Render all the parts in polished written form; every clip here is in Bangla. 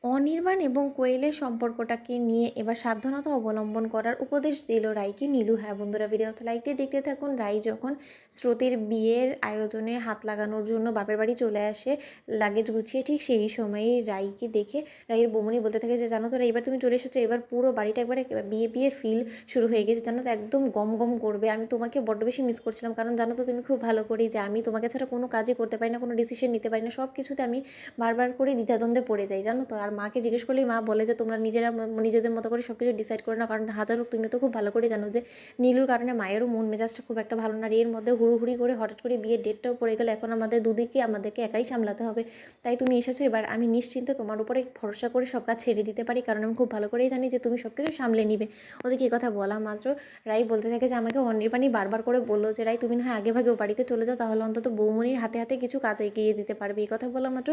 অনির্বাণ এবং কোয়েলের সম্পর্কটাকে নিয়ে এবার সাবধানতা অবলম্বন করার উপদেশ দিল রাইকে নীলু। হ্যাঁ বন্ধুরা, ভিডিওতে লাইক দিয়ে দেখতে থাকুন। রাই যখন স্রোতের বিয়ের আয়োজনে হাত লাগানোর জন্য বাপের বাড়ি চলে আসে লাগেজ গুছিয়ে, ঠিক সেই সময়েই রাইকে দেখে রাইয়ের বৌমনি বলতে থাকে যে জানো তো রাই, এবার তুমি চলে এসেছো, এবার পুরো বাড়িটা একবারে বিয়ে বিয়ে ফিল শুরু হয়ে গেছে, জানো তো একদম গম গম করবে। আমি তোমাকে বড্ড বেশি মিস করছিলাম, কারণ জানো তো তুমি খুব ভালো করেই যে আমি তোমাকে ছাড়া কোনো কাজই করতে পারি না, কোনো ডিসিশন নিতে পারি না, সব কিছুতে আমি বারবার করে দ্বিধাদ্বন্দ্বে পড়ে যাই, জানো তো। আর মাকে জিজ্ঞেস করলেই মা বলে যে তোমরা নিজেরা নিজেদের মতো করে সব কিছু ডিসাইড করে না, কারণ হাজার হোক তুমি তো খুব ভালো করে জানো যে নীলুর কারণে মায়েরও মন মেজাজটা খুব একটা ভালো না। এর মধ্যে হুড়োহুড়ি করে হঠাৎ করে বিয়ের ডেটটাও পড়ে গেল, এখন আমাদের দুদিকে আমাদেরকে একাই সামলাতে হবে। তাই তুমি এসেছো, এবার আমি নিশ্চিন্তে তোমার উপরে ভরসা করে সব কাজ ছেড়ে দিতে পারি, কারণ আমি খুব ভালো করেই জানি যে তুমি সব কিছু সামলে নিবে। ওদেরকে এই কথা বলা মাত্র রাই বলতে থাকে যে আমাকে অনির্বাণই বারবার করে বললো যে রাই তুমি না হয় আগে ভাগেও বাড়িতে চলে যাও, তাহলে অন্তত বৌমনির হাতে হাতে কিছু কাজ এগিয়ে দিতে পারবে। এই কথা বলা মাত্র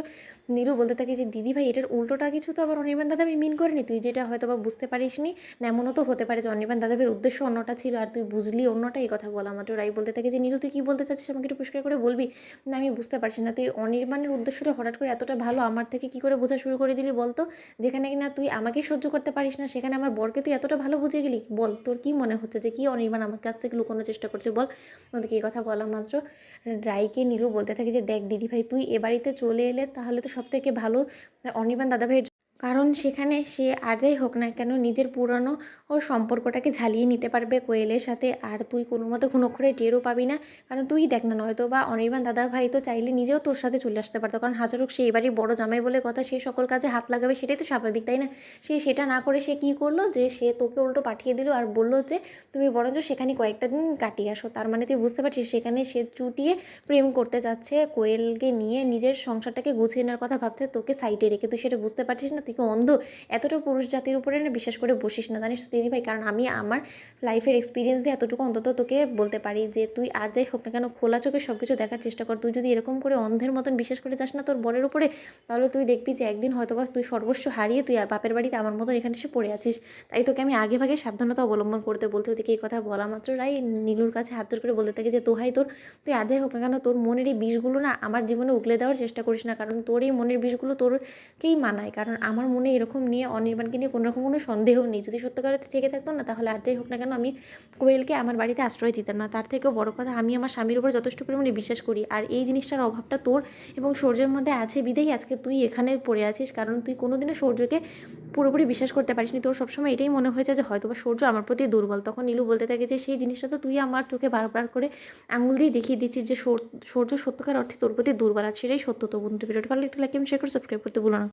নীলু বলতে থাকে যে দিদি ভাই, এটার উল্টোটা কিছু তো আবার অনির্বাণ দাদাভাই মিন করেনি, তুই যেটা হয়তো বা বুঝতে পারিসনি, না এমনও তো হতে পারে যে অনির্বাণ দাদাভাইয়ের উদ্দেশ্য অন্যটা ছিল আর তুই বুঝলি অন্যটা। এই কথা বলা মাত্র রাই বলতে থাকে যে নীলু তুই কী বলতে চাচ্ছিস, আমাকে একটু পরিষ্কার করে বলবি। না আমি বুঝতে পারছি না, তুই অনির্বাণের উদ্দেশ্যটা হঠাৎ করে এতটা ভালো আমার থেকে কী করে বোঝা শুরু করে দিলি বলতো, যেখানে কিনা তুই আমাকেই সহ্য করতে পারিস না, সেখানে আমার বরকে তুই এতটা ভালো বুঝে গেলি। বল তোর কী মনে হচ্ছে যে কি অনির্বাণ আমার কাছ থেকে লুকোনোর চেষ্টা করছে, বল। ওদেরকে এই কথা বলা মাত্র রাইকে নীলু বলতে থাকে যে দেখ দিদি ভাই, তুই এ বাড়িতে চলে এলে তাহলে তো সব থেকে ভালো অনির্বাণ দাদাভাইয়ের, কারণ সেখানে সে আর যাই হোক না কেন নিজের পুরানো সম্পর্কটাকে ঝালিয়ে নিতে পারবে কোয়েলের সাথে, আর তুই কোনো মতে কোনো অক্ষরে টেরও পাবি না। কারণ তুই দেখ না, নয়তো বা অনির্বাণ দাদা ভাই তো চাইলে নিজেও তোর সাথে চলে আসতে পারতো, কারণ হাজার হোক সে এবারই বড় জামাই বলে কথা, সে সকল কাজে হাত লাগাবে, সেটাই তো স্বাভাবিক, তাই না। সে সেটা না করে সে কী করলো যে সে তোকে উল্টো পাঠিয়ে দিল আর বললো যে তুমি বরঞ্চ সেখানে কয়েকটা দিন কাটিয়ে আসো। তার মানে তুই বুঝতে পারছিস সেখানে সে চুটিয়ে প্রেম করতে যাচ্ছে কোয়েলকে নিয়ে, নিজের সংসারটাকে গুছিয়ে নেওয়ার কথা ভাবছে তোকে সাইডে রেখে। তুই সেটা বুঝতে পারছিস না, তুই কি অন্ধ? এতটা পুরুষ জাতির উপরে না বিশ্বাস করে বসিস না, জানিস তো দিদিভাই, কারণ আমি আমার লাইফের এক্সপিরিয়েন্স দিয়ে এতটুকু অন্তত তোকে বলতে পারি যে তুই আর যাই হোক না কেন খোলা চোখে সব কিছু দেখার চেষ্টা কর। তুই যদি এরকম করে অন্ধের মতন বিশ্বাস করে যাস না তোর বরের উপরে, তাহলে তুই দেখবি যে একদিন হয়তো বা তুই সর্বস্ব হারিয়ে তুই বাপের বাড়িতে আমার মতন এখানে এসে পড়ে আছিস। তাই তোকে আমি আগে ভাগে সাবধানতা অবলম্বন করতে বলছি। ওদিকে এই কথা বলা মাত্র রাই নীলুর কাছে হাত জোর করে বলতে থাকে যে দোহাই তোর, তুই আর যাই হোক না কেন তোর মনের এই বিষগুলো না আমার জীবনে উগলে দেওয়ার চেষ্টা করিস না, কারণ তোর এই মনের বিষগুলো তোরকেই মানায়। কারণ আমার মনে এরকম নিয়ে অনির্বাণকে নিয়ে কোনো রকম কোনো সন্দেহ নেই। যদি সত্যিকারে থেকে থাকতো না, তাহলে আর যাই হোক না কেন আমি কোয়েলকে আমার বাড়িতে আশ্রয় দিতাম না। তার থেকেও বড় কথা, আমি আমার স্বামীর উপর যথেষ্ট পরিমাণে বিশ্বাস করি, আর এই জিনিসটার অভাবটা তোর এবং সূর্যের মধ্যে আছে বিধেই আজকে তুই এখানে পড়ে আছিস, কারণ তুই কোনোদিনও সূর্যকে পুরোপুরি বিশ্বাস করতে পারিসনি। তোর সবসময় এটাই মনে হয়েছে যে হয়তো বা সূর্য আমার প্রতি দুর্বল। তখন নীলু বলতে থাকে যে সেই জিনিসটা তো তুই আমার চোখে বারবার করে আঙুল দিয়ে দেখিয়ে দিচ্ছিস যে সূর্য সত্যকার অর্থে তোর প্রতি দুর্বল, আর সেটাই সত্য। তো বন্ধু, ভিডিওটি ভালো লাগলে লাইক এবং শেয়ার করে সাবস্ক্রাইব করতে ভুলো না।